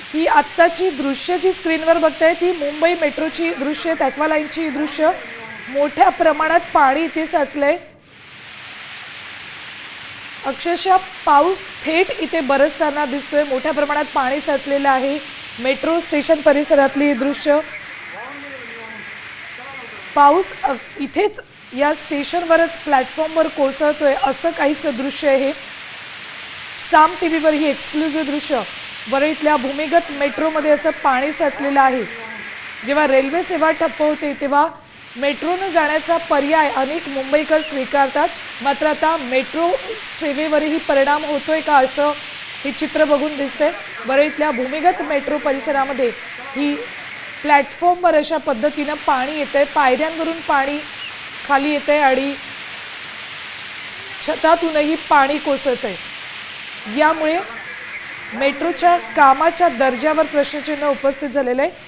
ही आत्ताची दृश्य जी स्क्रीनवर बघताय ती मुंबई मेट्रोची दृश्य, ॲक्वा लाईनची दृश्य। मोठ्या प्रमाणात पाणी इथे साचलंय, अक्षरशः पाऊस थेट इथे बरसताना दिसतोय। मोठ्या प्रमाणात पाणी साचलेलं आहे। मेट्रो स्टेशन परिसरातली दृश्य, पाऊस इथेच या स्टेशनवरच प्लॅटफॉर्मवर कोसळतोय असं काहीच दृश्य आहे। साम टीव्हीवर ही एक्सक्लुझिव्ह दृश्य। वरळीतल्या भूमिगत मेट्रोमध्ये असं पाणी साचलेलं आहे। जेव्हा रेल्वे सेवा ठप्प होते तेव्हा मेट्रोनं जाण्याचा पर्याय अनेक मुंबईकर स्वीकारतात, मात्र आता मेट्रो सेवेवरही परिणाम होतोय का असं हे चित्र बघून दिसतंय। वरळीतल्या भूमिगत मेट्रो परिसरामध्ये ही प्लॅटफॉर्मवर अशा पद्धतीनं पाणी येतंय, पायऱ्यांवरून पाणी खाली येतंय आणि छतातूनही पाणी कोसळतंय। यामुळे मेट्रोच्या कामाच्या दर्जावर प्रश्नचिन्ह उपस्थित झालेलं आहे।